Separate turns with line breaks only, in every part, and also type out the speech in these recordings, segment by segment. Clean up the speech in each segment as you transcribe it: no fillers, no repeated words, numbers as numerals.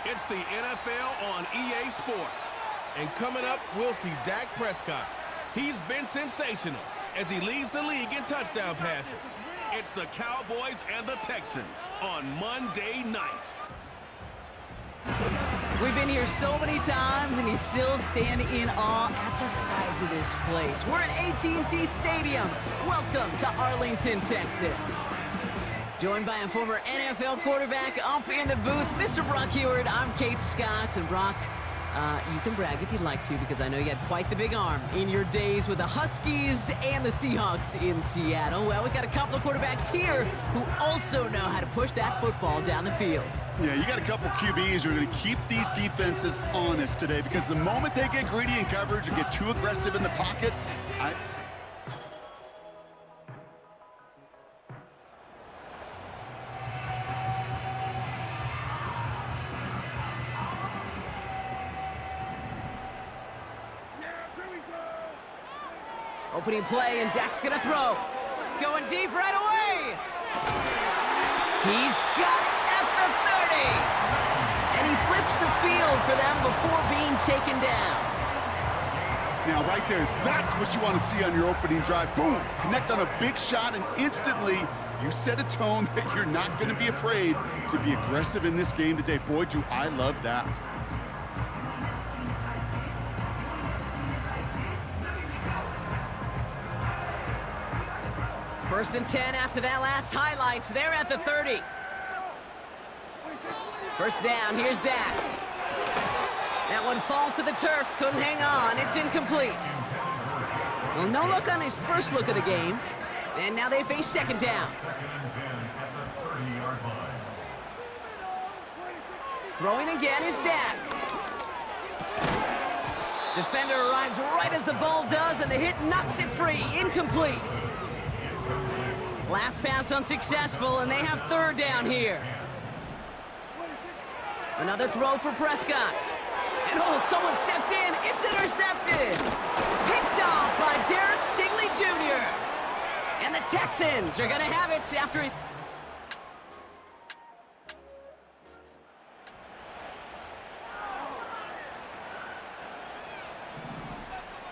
It's the NFL on EA Sports.
And coming up, we'll see Dak Prescott. He's been sensational as he leads the league in touchdown passes.
It's the Cowboys and the Texans on Monday night.
We've been here so many times, and you still stand in awe at the size of this place. We're at AT&T Stadium. Welcome to Arlington, Texas. Joined by a former NFL quarterback up in the booth, Mr. Brock Heward. I'm Kate Scott, and Brock, you can brag if you'd like to, because I know you had quite the big arm in your days with the Huskies and the Seahawks in Seattle. Well, we've got a couple of quarterbacks here who also know how to push that football down the field.
Yeah, you got a couple QBs who are going to keep these defenses honest today, because the moment they get greedy in coverage or get too aggressive in the pocket,
Opening play, and Dak's gonna throw. Going deep right away. He's got it at the 30. And he flips the field for them before being taken down.
Now, right there, that's what you want to see on your opening drive. Boom! Connect on a big shot, and instantly you set a tone that you're not going to be afraid to be aggressive in this game today. Boy, do I love that.
First and 10 after that last highlights. They're at the 30. First down, here's Dak. That one falls to the turf, couldn't hang on, it's incomplete. Well, no look on his first look of the game, and now they face second down. Throwing again is Dak. Defender arrives right as the ball does, and the hit knocks it free, incomplete. Last pass unsuccessful, and they have third down here. Another throw for Prescott. And oh, someone stepped in. It's intercepted. Picked off by Derek Stingley Jr. And the Texans are going to have it after his...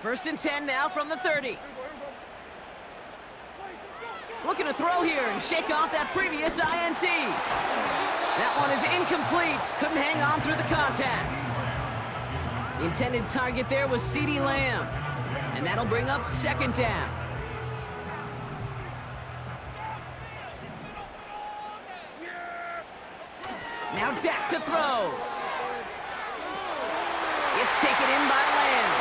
First and 10 now from the 30. Looking to throw here and shake off that previous INT. That one is incomplete. Couldn't hang on through the contact. The intended target there was CeeDee Lamb. And that'll bring up second down. Now Dak to throw. It's taken in by Lamb.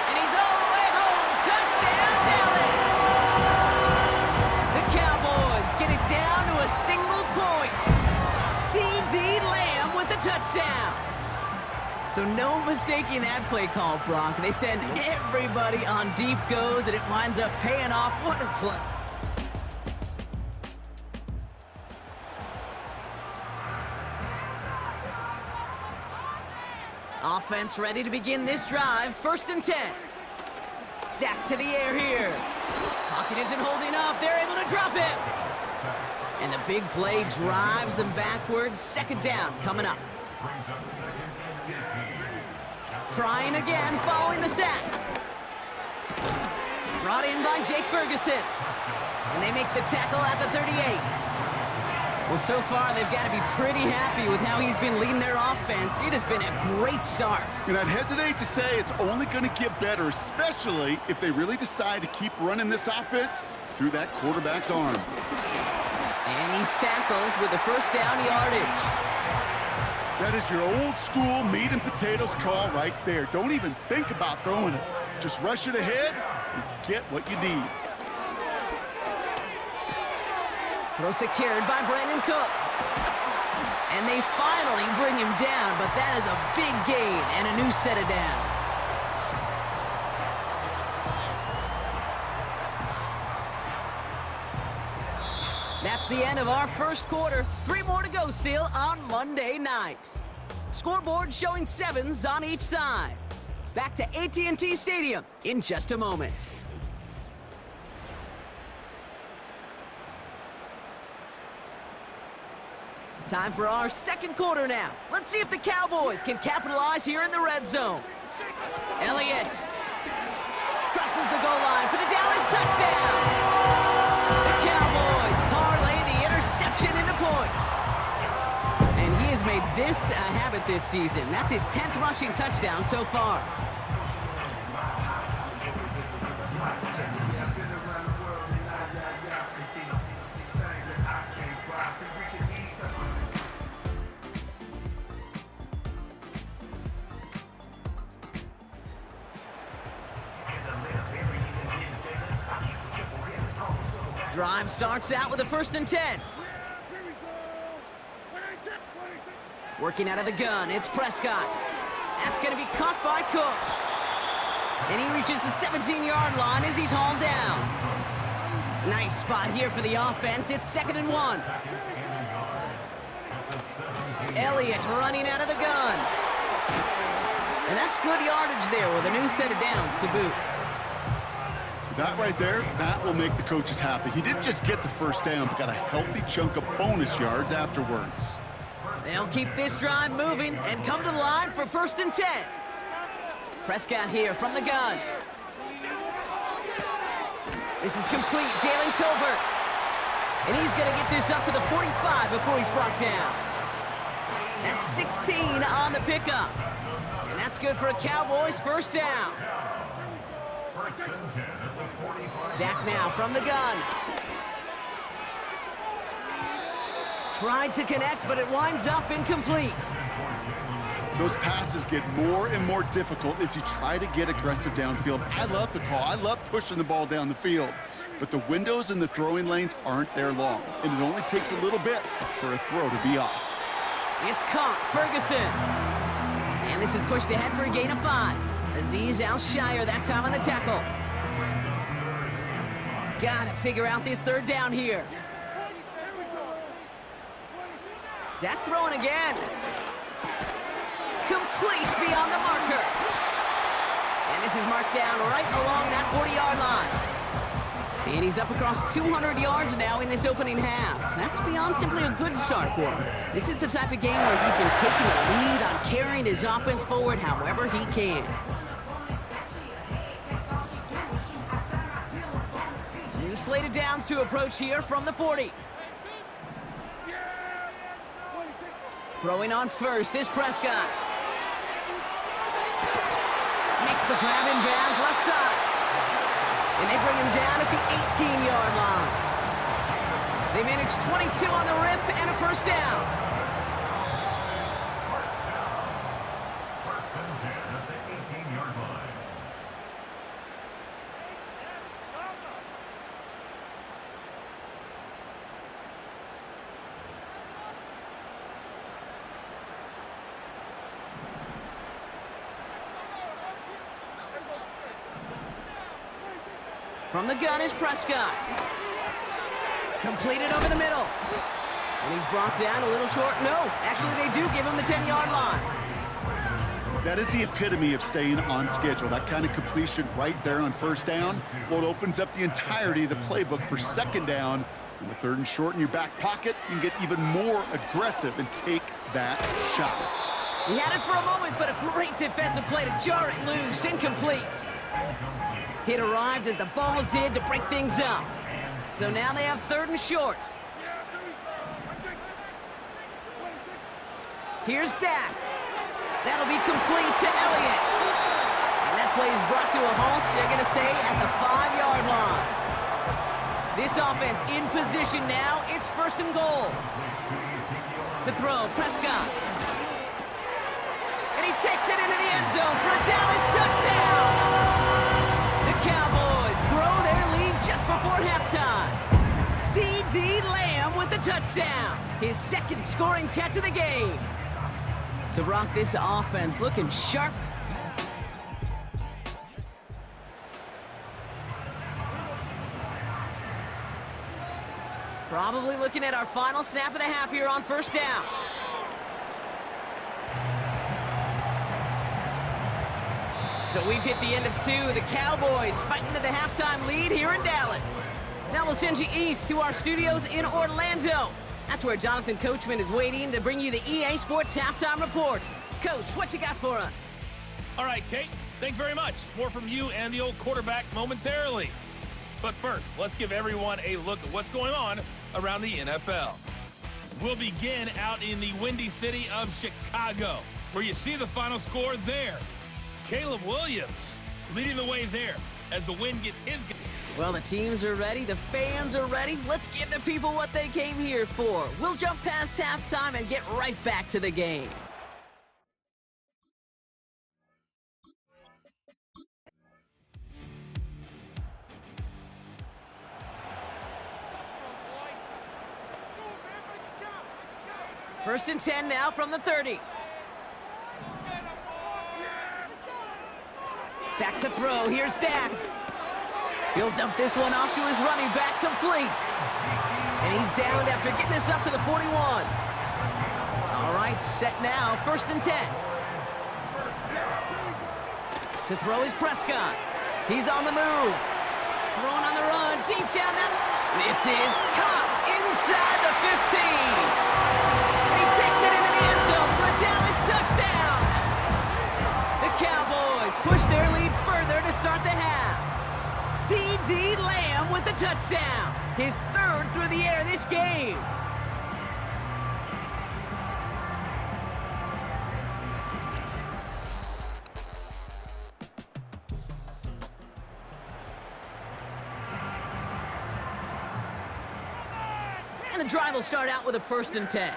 And he's all the way home. Touchdown, Dallas. The Cowboys get it down to a single point. CeeDee Lamb with the touchdown. So no mistaking that play call, Brock. They send everybody on deep goes, and it winds up paying off. What a play. Offense ready to begin this drive. First and 10. Dak to the air here. Pocket isn't holding up. They're able to drop it. And the big play drives them backwards. Second down coming up. Trying again following the sack. Brought in by Jake Ferguson. And they make the tackle at the 38. Well, so far, they've got to be pretty happy with how he's been leading their offense. It has been a great start.
And I'd hesitate to say it's only going to get better, especially if they really decide to keep running this offense through that quarterback's arm.
And he's tackled with the first down yardage.
That is your old school meat and potatoes call right there. Don't even think about throwing it. Just rush it ahead and get what you need.
Throw secured by Brandon Cooks. And they finally bring him down, but that is a big gain and a new set of downs. That's the end of our first quarter. 3 more to go still on Monday night. Scoreboard showing 7s on each side. Back to AT&T Stadium in just a moment. Time for our second quarter now. Let's see if the Cowboys can capitalize here in the red zone. Elliott crosses the goal line for the Dallas touchdown. The Cowboys parlay the interception into points. And he has made this a habit this season. That's his 10th rushing touchdown so far. Drive starts out with a 1st and 10. Working out of the gun, it's Prescott. That's going to be caught by Cooks. And he reaches the 17-yard line as he's hauled down. Nice spot here for the offense. It's 2nd and 1. Elliott running out of the gun. And that's good yardage there with a new set of downs to boot.
That right there, that will make the coaches happy. He didn't just get the 1st down, but got a healthy chunk of bonus yards afterwards.
They'll keep this drive moving and come to the line for 1st and 10. Prescott here from the gun. This is complete, Jalen Tolbert. And he's going to get this up to the 45 before he's brought down. That's 16 on the pickup. And that's good for a Cowboys 1st down. Dak now from the gun. Tried to connect, but it winds up incomplete.
Those passes get more and more difficult as you try to get aggressive downfield. I love the call. I love pushing the ball down the field. But the windows in the throwing lanes aren't there long, and it only takes a little bit for a throw to be off.
It's caught, Ferguson. And this is pushed ahead for a gain of 5. Azeez Al-Shire that time on the tackle. Got to figure out this 3rd down here. Dak throwing again. Complete beyond the marker. And this is marked down right along that 40-yard line. And he's up across 200 yards now in this opening half. That's beyond simply a good start for him. This is the type of game where he's been taking a lead on carrying his offense forward however he can. New slate of downs to approach here from the 40. Throwing on 1st is Prescott. Makes the grab in bounds left side. And they bring him down at the 18-yard line. They manage 22 on the rip and a 1st down. From the gun is Prescott. Completed over the middle. And he's brought down a little short. No, actually they do give him the 10-yard line.
That is the epitome of staying on schedule. That kind of completion right there on 1st down. Well, it opens up the entirety of the playbook for 2nd down. And with 3rd and short in your back pocket, you can get even more aggressive and take that shot.
He had it for a moment, but a great defensive play to jar it loose. Incomplete. It arrived as the ball did to break things up. So now they have 3rd and short. Here's Dak. That'll be complete to Elliott. And that play is brought to a halt, they're going to say, at the 5-yard line. This offense in position now. It's 1st and goal. To throw, Prescott. And he takes it into the end zone for a Dallas touchdown. The Cowboys grow their lead just before halftime. C.D. Lamb with the touchdown. His 2nd scoring catch of the game. So, Brock, this offense looking sharp. Probably looking at our final snap of the half here on 1st down. So we've hit the end of 2. The Cowboys fighting to the halftime lead here in Dallas. Now we'll send you east to our studios in Orlando. That's where Jonathan Coachman is waiting to bring you the EA Sports Halftime Report. Coach, what you got for us?
All right, Kate, thanks very much. More from you and the old quarterback momentarily. But first, let's give everyone a look at what's going on around the NFL. We'll begin out in the windy city of Chicago, where you see the final score there. Caleb Williams leading the way there as the wind gets his...
Well, the teams are ready, the fans are ready. Let's give the people what they came here for. We'll jump past halftime and get right back to the game. First and 10 now from the 30. Back to throw. Here's Dak. He'll dump this one off to his running back, complete. And he's downed after getting this up to the 41. All right, set now, first and 10. To throw is Prescott. He's on the move. Throwing on the run, deep down that. This is caught inside the 15. And he takes it into the end zone for a Dallas touchdown. The Cowboys push their lead further to start the half. C.D. Lamb with the touchdown. His third through the air this game. And the drive will start out with a first and 10.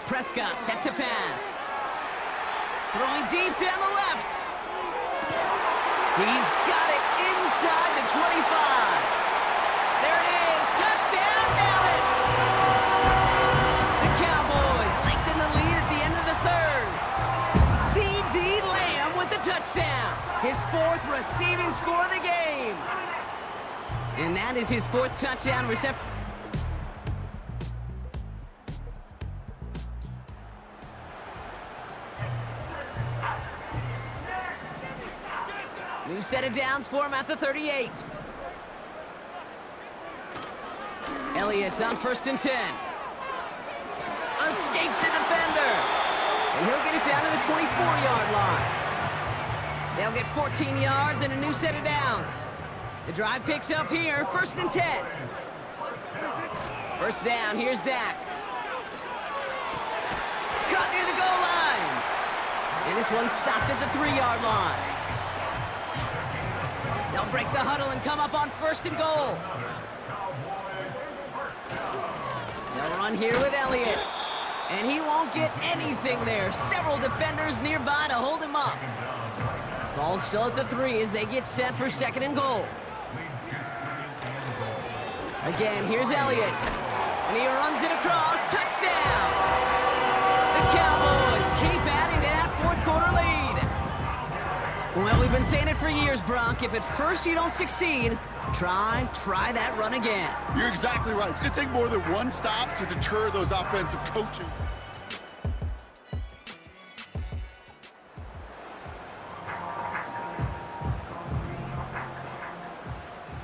Prescott set to pass. Throwing deep down the left. He's got it inside the 25. There it is. Touchdown, Dallas. The Cowboys lengthen the lead at the end of the third. C.D. Lamb with the touchdown. His fourth receiving score of the game. And that is his fourth touchdown reception. New set of downs for him at the 38. Elliott's on first and 10. Escapes a defender. And he'll get it down to the 24-yard line. They'll get 14 yards and a new set of downs. The drive picks up here, first and 10. First down, here's Dak. Caught near the goal line. And this one stopped at the 3-yard line. They'll break the huddle and come up on first and goal. They'll run here with Elliott. And he won't get anything there. Several defenders nearby to hold him up. Ball still at the 3 as they get set for second and goal. Again, here's Elliott. And he runs it across. Touchdown! The Cowboys keep adding to that fourth quarter lead. Well, we've been saying it for years, Brock. If at first you don't succeed, try that run again.
You're exactly right. It's going to take more than one stop to deter those offensive coaches.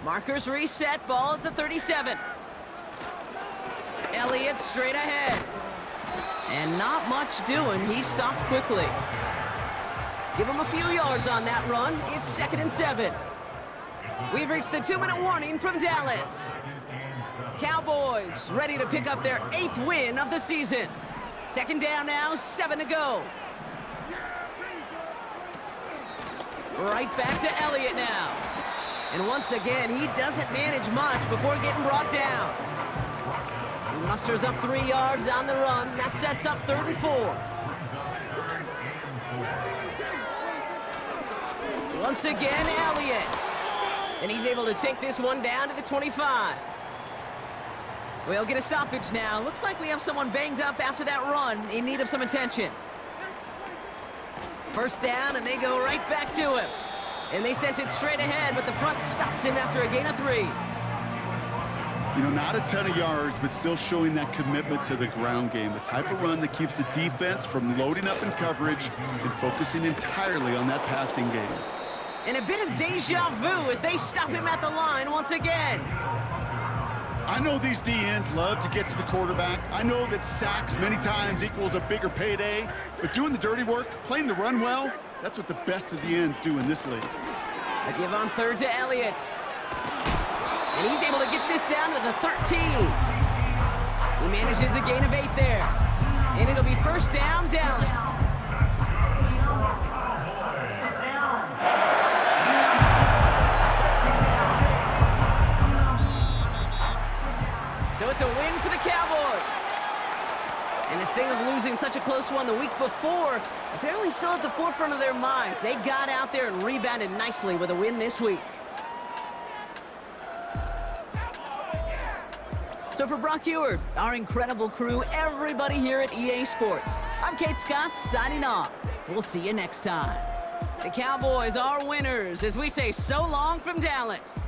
Markers reset, ball at the 37. Elliott straight ahead. And not much doing. He stopped quickly. Give him a few yards on that run. It's second and 7. We've reached the 2-minute warning from Dallas. Cowboys ready to pick up their 8th win of the season. Second down now, 7 to go. Right back to Elliott now. And once again, he doesn't manage much before getting brought down. He musters up 3 yards on the run. That sets up 3rd and 4. Once again, Elliott. And he's able to take this one down to the 25. We'll get a stoppage now. Looks like we have someone banged up after that run in need of some attention. First down, and they go right back to him. And they sent it straight ahead, but the front stops him after a gain of 3.
You know, not a ton of yards, but still showing that commitment to the ground game. The type of run that keeps the defense from loading up in coverage and focusing entirely on that passing game.
And a bit of deja vu as they stop him at the line once again.
I know these D-ends love to get to the quarterback. I know that sacks many times equals a bigger payday, but doing the dirty work, playing to run well, that's what the best of the ends do in this league.
A give on third to Elliott. And he's able to get this down to the 13. He manages a gain of 8 there. And it'll be first down, Dallas. So it's a win for the Cowboys. And the sting of losing such a close one the week before, apparently still at the forefront of their minds. They got out there and rebounded nicely with a win this week. So for Brock Ewart, our incredible crew, everybody here at EA Sports, I'm Kate Scott signing off. We'll see you next time. The Cowboys are winners as we say so long from Dallas.